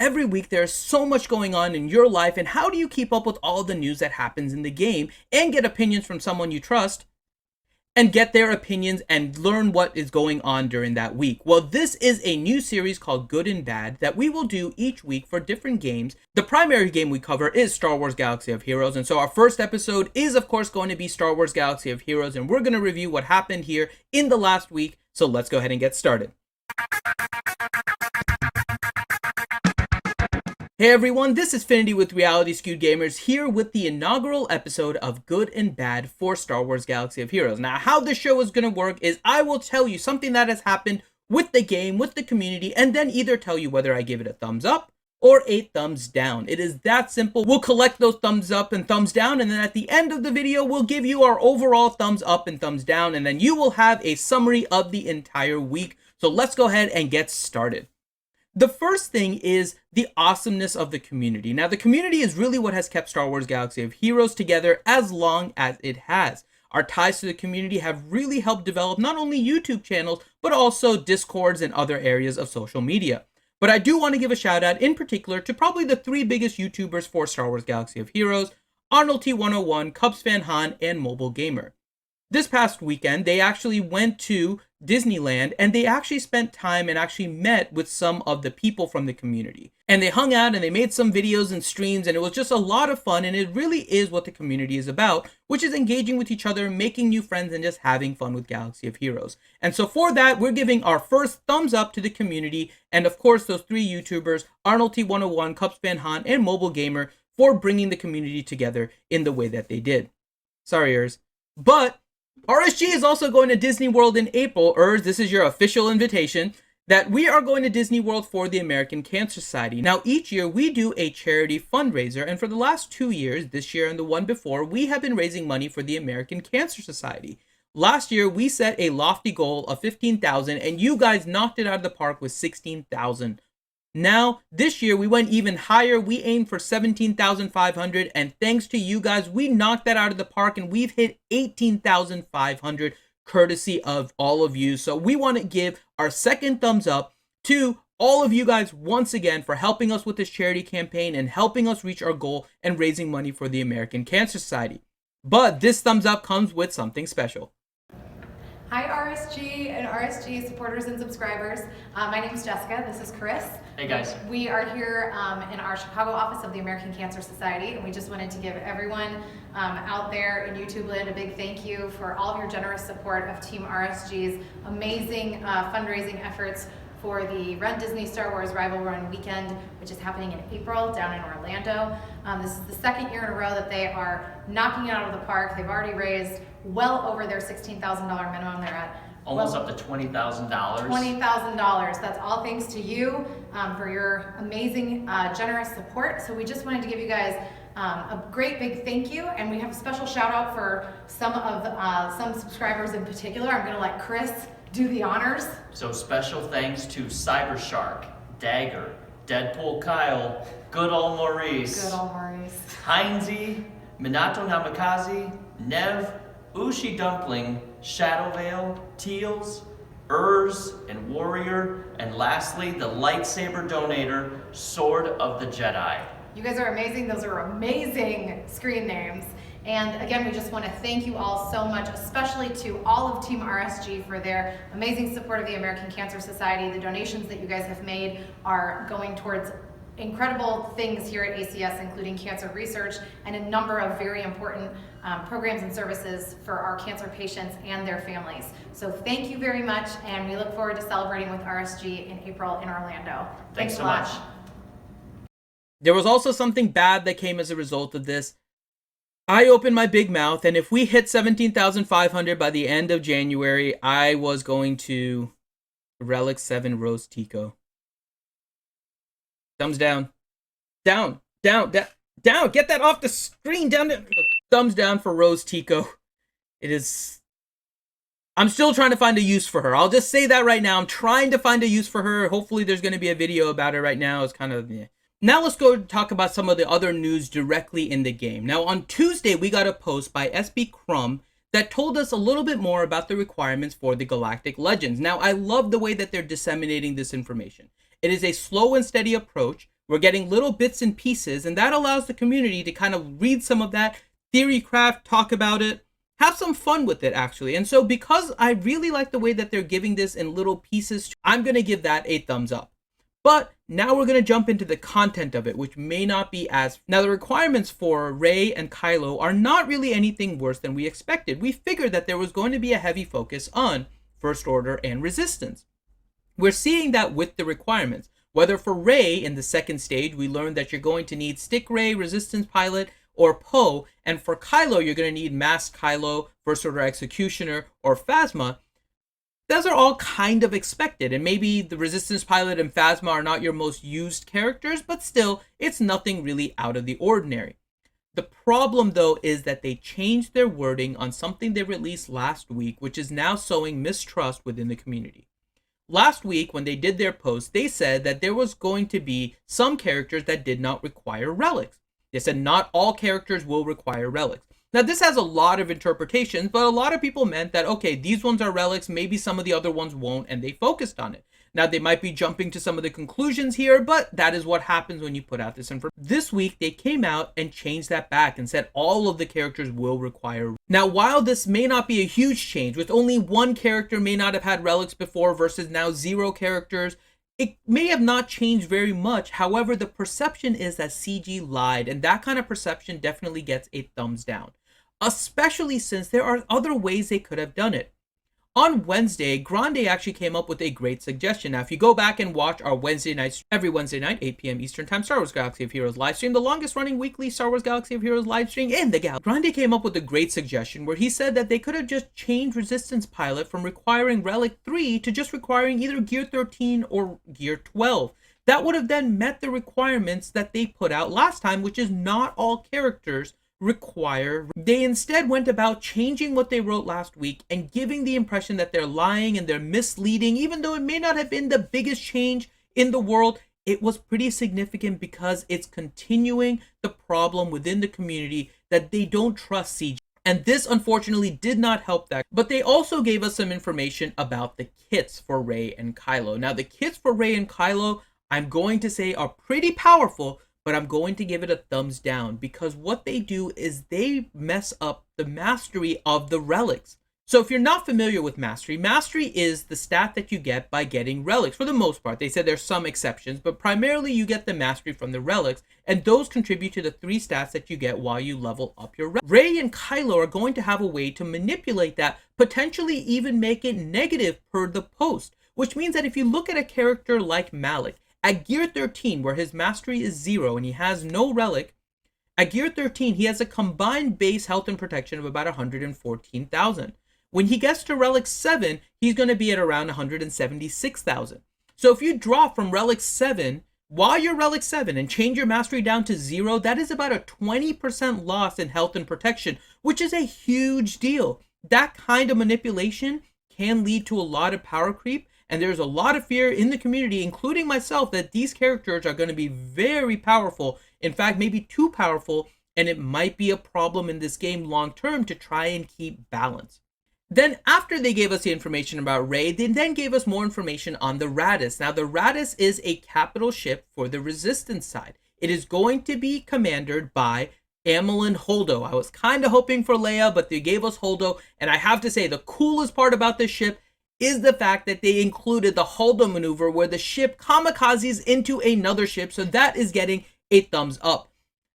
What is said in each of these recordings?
Every week there's so much going on in your life, and how do you keep up with all the news that happens in the game and get opinions from someone you trust and get their opinions and learn what is going on during that week? Well, this is a new series called Good and Bad that we will do each week for different games. The primary game we cover is Star Wars Galaxy of Heroes, and so our first episode is of course going to be Star Wars Galaxy of Heroes, and we're going to review what happened here in the last week. So let's go ahead and get started. Hey everyone, this is Finity with Reality Skewed Gamers here with the inaugural episode of Good and Bad for Star Wars Galaxy of Heroes. Now, how this show is going to work is I will tell you something that has happened with the game, with the community, and then either tell you whether I give it a thumbs up or a thumbs down. It is that simple. We'll collect those thumbs up and thumbs down, and then at the end of the video, we'll give you our overall thumbs up and thumbs down, and then you will have a summary of the entire week. So let's go ahead and get started. The first thing is the awesomeness of the community. Now, the community is really what has kept Star Wars Galaxy of Heroes together as long as it has. Our ties to the community have really helped develop not only YouTube channels, but also Discords and other areas of social media. But I do want to give a shout out in particular to probably the three biggest YouTubers for Star Wars Galaxy of Heroes: Arnold T101, Cubs Fan Han, and Mobile Gamer. This past weekend, they actually went to Disneyland and they actually spent time and actually met with some of the people from the community. And they hung out and they made some videos and streams, and it was just a lot of fun, and it really is what the community is about, which is engaging with each other, making new friends, and just having fun with Galaxy of Heroes. And so for that, we're giving our first thumbs up to the community, and of course those three YouTubers, Arnold T101, Cubs Fan Han, and Mobile Gamer, for bringing the community together in the way that they did. Sorry, Urs. But RSG is also going to Disney World in April. This is your official invitation that we are going to Disney World for the American Cancer Society. Now, each year we do a charity fundraiser, and for the last 2 years, this year and the one before, we have been raising money for the American Cancer Society. Last year, we set a lofty goal of $15,000, and you guys knocked it out of the park with $16,000. Now, this year, we went even higher. We aimed for $17,500, and thanks to you guys, we knocked that out of the park, and we've hit $18,500, courtesy of all of you. So we want to give our second thumbs up to all of you guys once again for helping us with this charity campaign and helping us reach our goal and raising money for the American Cancer Society. But this thumbs up comes with something special. Hi RSG and RSG supporters and subscribers. My name is Jessica, this is Chris. Hey guys. We are here in our Chicago office of the American Cancer Society, and we just wanted to give everyone out there in YouTube land a big thank you for all of your generous support of Team RSG's amazing fundraising efforts for the Run Disney Star Wars Rival Run weekend, which is happening in April down in Orlando. This is the second year in a row that they are knocking it out of the park. They've already raised well over their $16,000 minimum. They're at almost up to $20,000. $20,000. That's all thanks to you for your amazing, generous support. So we just wanted to give you guys a great big thank you, and we have a special shout out for some subscribers in particular. I'm going to let Chris do the honors. So special thanks to Cybershark, Dagger, Deadpool Kyle, Good Ol' Maurice, Heinzie, Minato Namikaze, Nev, Ushi Dumpling, Shadowvale, Teals, and Warrior, and lastly, the lightsaber donator, Sword of the Jedi. You guys are amazing. Those are amazing screen names. And again, we just want to thank you all so much, especially to all of Team RSG for their amazing support of the American Cancer Society. The donations that you guys have made are going towards incredible things here at ACS, including cancer research and a number of very important programs and services for our cancer patients and their families. So thank you very much, and we look forward to celebrating with RSG in April in Orlando. Thanks so much. There was also something bad that came as a result of this. I opened my big mouth, and if we hit 17,500 by the end of January, I was going to Relic 7 Rose Tico. Thumbs down. Down. Get that off the screen. Down. Thumbs down for Rose Tico. It is... I'm still trying to find a use for her. I'll just say that right now. I'm trying to find a use for her. Hopefully there's going to be a video about it right now. It's kind of... Now let's go talk about some of the other news directly in the game. Now on Tuesday, we got a post by SB Crumb that told us a little bit more about the requirements for the Galactic Legends. Now I love the way that they're disseminating this information. It is a slow and steady approach. We're getting little bits and pieces, and that allows the community to kind of read some of that, theory craft, talk about it, have some fun with it, actually. And so because I really like the way that they're giving this in little pieces, I'm going to give that a thumbs up. But now we're going to jump into the content of it, which may not be as... Now, the requirements for Rey and Kylo are not really anything worse than we expected. We figured that there was going to be a heavy focus on First Order and Resistance. We're seeing that with the requirements. Whether for Rey in the second stage, we learned that you're going to need Stick Rey, Resistance Pilot, or Poe. And for Kylo, you're going to need Masked Kylo, First Order Executioner, or Phasma. Those are all kind of expected, and maybe the Resistance Pilot and Phasma are not your most used characters, but still, it's nothing really out of the ordinary. The problem, though, is that they changed their wording on something they released last week, which is now sowing mistrust within the community. Last week, when they did their post, they said that there was going to be some characters that did not require relics. They said not all characters will require relics. Now, this has a lot of interpretations, but a lot of people meant that, okay, these ones are relics, maybe some of the other ones won't, and they focused on it. Now, they might be jumping to some of the conclusions here, but that is what happens when you put out this information. This week, they came out and changed that back and said all of the characters will require. Now, while this may not be a huge change, with only one character may not have had relics before versus now 0 characters, it may have not changed very much. However, the perception is that CG lied, and that kind of perception definitely gets a thumbs down, especially since there are other ways they could have done it. On Wednesday, Grande actually came up with a great suggestion. Now, if you go back and watch our Wednesday nights, every Wednesday night, 8 p.m. Eastern Time, Star Wars Galaxy of Heroes live stream, the longest running weekly Star Wars Galaxy of Heroes live stream in the galaxy. Grande came up with a great suggestion where he said that they could have just changed Resistance Pilot from requiring Relic 3 to just requiring either Gear 13 or Gear 12. That would have then met the requirements that they put out last time, which is not all characters require. They instead went about changing what they wrote last week and giving the impression that they're lying and they're misleading. Even though it may not have been the biggest change in the world, it was pretty significant because it's continuing the problem within the community that they don't trust CG. And this unfortunately did not help that. But they also gave us some information about the kits for Rey and Kylo. Now, the kits for Rey and Kylo, I'm going to say, are pretty powerful, but I'm going to give it a thumbs down because what they do is they mess up the mastery of the relics. So if you're not familiar with mastery, mastery is the stat that you get by getting relics for the most part. They said there's some exceptions, but primarily you get the mastery from the relics, and those contribute to the 3 stats that you get while you level up your relics. Rey and Kylo are going to have a way to manipulate that, potentially even make it negative per the post, which means that if you look at a character like Malik, at Gear 13, where his mastery is 0 and he has no relic, at Gear 13, he has a combined base health and protection of about 114,000. When he gets to Relic 7, he's going to be at around 176,000. So if you drop from Relic 7, while you're Relic 7, and change your mastery down to 0, that is about a 20% loss in health and protection, which is a huge deal. That kind of manipulation can lead to a lot of power creep, and there's a lot of fear in the community, including myself, that these characters are going to be very powerful. In fact, maybe too powerful, and it might be a problem in this game long term to try and keep balance. Then after they gave us the information about Rey, they then gave us more information on the Raddus. Now, the Raddus is a capital ship for the Resistance side. It is going to be commanded by Amilyn Holdo. I was kind of hoping for Leia, but they gave us Holdo, and I have to say the coolest part about this ship is the fact that they included the Holdo maneuver where the ship kamikazes into another ship, so that is getting a thumbs up.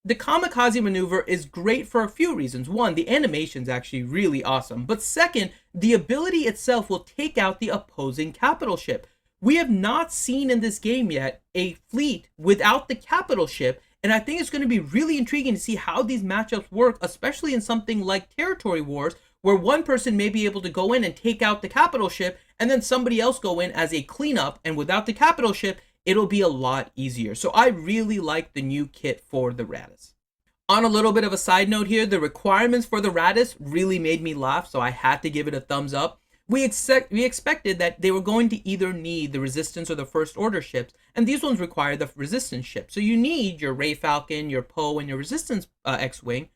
The kamikaze maneuver is great for a few reasons. One, the animation's actually really awesome, but second, the ability itself will take out the opposing capital ship. We have not seen in this game yet a fleet without the capital ship, and I think it's going to be really intriguing to see how these matchups work, especially in something like Territory Wars, where one person may be able to go in and take out the capital ship, and then somebody else go in as a cleanup, and without the capital ship, it'll be a lot easier. So I really like the new kit for the Raddus. On a little bit of a side note here, the requirements for the Raddus really made me laugh, so I had to give it a thumbs up. We expected that they were going to either need the Resistance or the First Order ships, and these ones require the Resistance ship. So you need your Rey Falcon, your Poe, and your Resistance X-Wing.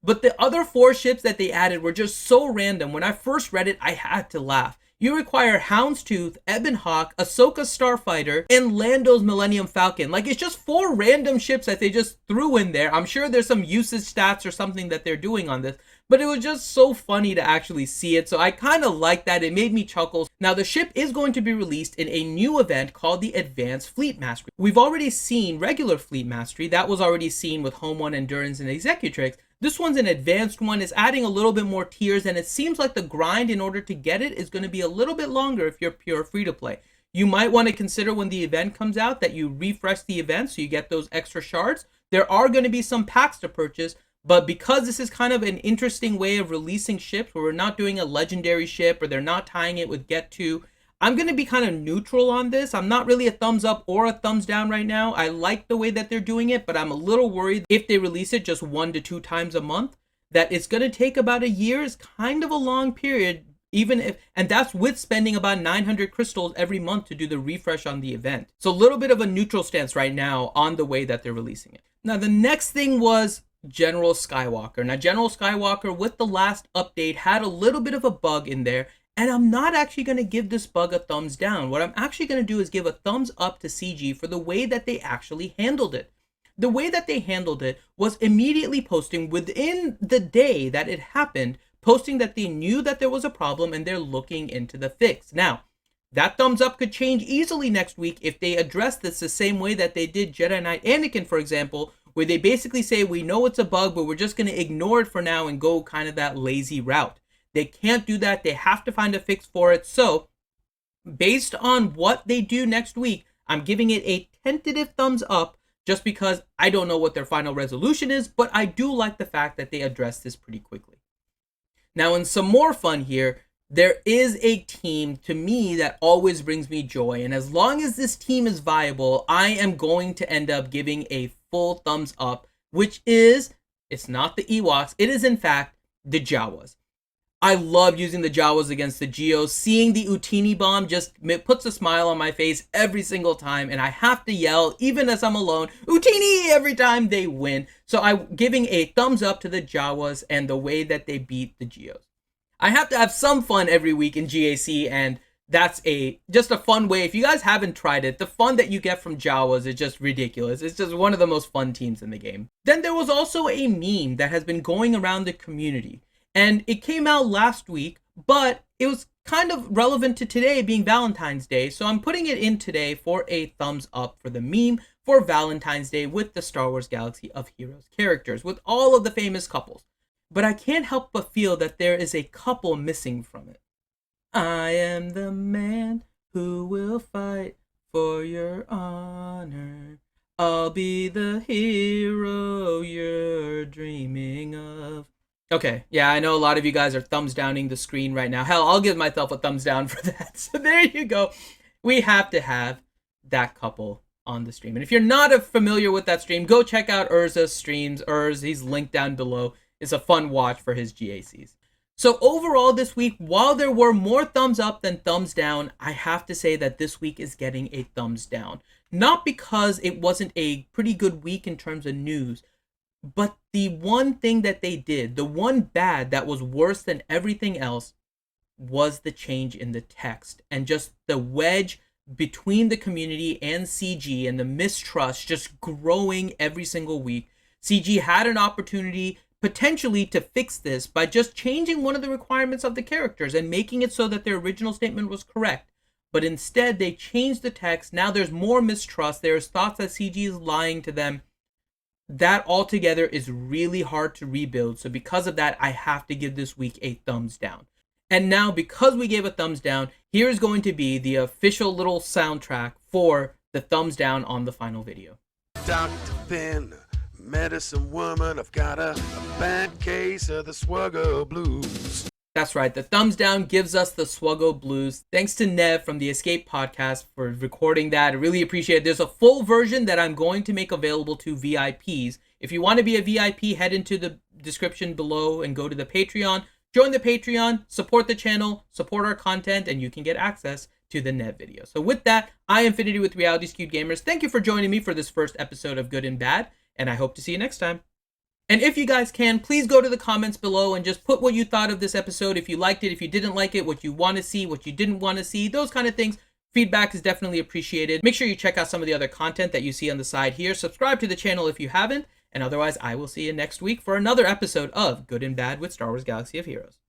But the other 4 ships that they added were just so random. When I first read it, I had to laugh. you require Houndstooth, Ebon Hawk, Ahsoka's Starfighter, and Lando's Millennium Falcon. Like, it's just 4 random ships that they just threw in there. I'm sure there's some usage stats or something that they're doing on this, but it was just so funny to actually see it. So I kind of like that. It made me chuckle. Now, the ship is going to be released in a new event called the Advanced Fleet Mastery. We've already seen regular Fleet Mastery. That was already seen with Home 1, Endurance, and Executrix. This one's an advanced one. It's adding a little bit more tiers, and it seems like the grind in order to get it is going to be a little bit longer if you're pure free-to-play. You might want to consider when the event comes out that you refresh the event so you get those extra shards. There are going to be some packs to purchase, but because this is kind of an interesting way of releasing ships where we're not doing a legendary ship or they're not tying it with Get To, I'm going to be kind of neutral on this. I'm not really a thumbs up or a thumbs down right now. I like the way that they're doing it, but I'm a little worried if they release it just 1 to 2 times a month, that it's going to take about a year. Is kind of a long period, even if, and that's with spending about 900 crystals every month to do the refresh on the event. So a little bit of a neutral stance right now on the way that they're releasing it. Now, the next thing was General Skywalker. Now, General Skywalker with the last update had a little bit of a bug in there. And I'm not actually going to give this bug a thumbs down. What I'm actually going to do is give a thumbs up to CG for the way that they actually handled it. The way that they handled it was immediately posting within the day that it happened, posting that they knew that there was a problem and they're looking into the fix. Now, that thumbs up could change easily next week if they address this the same way that they did Jedi Knight Anakin, for example, where they basically say, we know it's a bug, but we're just going to ignore it for now and go kind of that lazy route. They can't do that. They have to find a fix for it. So, based on what they do next week, I'm giving it a tentative thumbs up just because I don't know what their final resolution is, but I do like the fact that they address this pretty quickly. Now, in some more fun here, there is a team to me that always brings me joy. And as long as this team is viable, I am going to end up giving a full thumbs up, which is, it's not the Ewoks, it is in fact the Jawas. I love using the Jawas against the Geos. Seeing the Utini bomb just puts a smile on my face every single time, and I have to yell, even as I'm alone, Utini, every time they win. So I'm giving a thumbs up to the Jawas and the way that they beat the Geos. I have to have some fun every week in GAC, and that's just a fun way. If you guys haven't tried it, the fun that you get from Jawas is just ridiculous. It's just one of the most fun teams in the game. Then there was also a meme that has been going around the community. And it came out last week, but it was kind of relevant to today being Valentine's Day. So I'm putting it in today for a thumbs up for the meme for Valentine's Day with the Star Wars Galaxy of Heroes characters, with all of the famous couples. But I can't help but feel that there is a couple missing from it. I am the man who will fight for your honor. I'll be the hero you're dreaming of. Okay, yeah, I know a lot of you guys are thumbs downing the screen right now. Hell, I'll give myself a thumbs down for that. So there you go. We have to have that couple on the stream. And if you're not familiar with that stream, go check out Urza's streams. He's linked down below. It's a fun watch for his GACs. So overall this week, while there were more thumbs up than thumbs down, I have to say that this week is getting a thumbs down. Not because it wasn't a pretty good week in terms of news, but the one thing that they did, the one bad that was worse than everything else, was the change in the text and just the wedge between the community and CG and the mistrust just growing every single week. CG had an opportunity potentially to fix this by just changing one of the requirements of the characters and making it so that their original statement was correct. But instead, they changed the text. Now there's more mistrust. There's thoughts that CG is lying to them. That altogether is really hard to rebuild. So because of that, I have to give this week a thumbs down. And now, because we gave a thumbs down, here's going to be the official little soundtrack for the thumbs down on the final video. Dr. Finn, medicine woman, I've got a bad case of the SWGOH blues. That's right, the thumbs down gives us the SWGOH blues. Thanks to Nev from the Escape podcast for recording that. I really appreciate it. There's a full version that I'm going to make available to VIPs. If you want to be a VIP, head into the description below and go to the Patreon. Join the Patreon, support the channel, support our content, and you can get access to the Nev video. So with that, I am Infinity with Reality Skewed Gamers. Thank you for joining me for this first episode of Good and Bad, and I hope to see you next time. And if you guys can, please go to the comments below and just put what you thought of this episode. If you liked it, if you didn't like it, what you want to see, what you didn't want to see, those kind of things. Feedback is definitely appreciated. Make sure you check out some of the other content that you see on the side here. Subscribe to the channel if you haven't. And otherwise, I will see you next week for another episode of Good and Bad with Star Wars Galaxy of Heroes.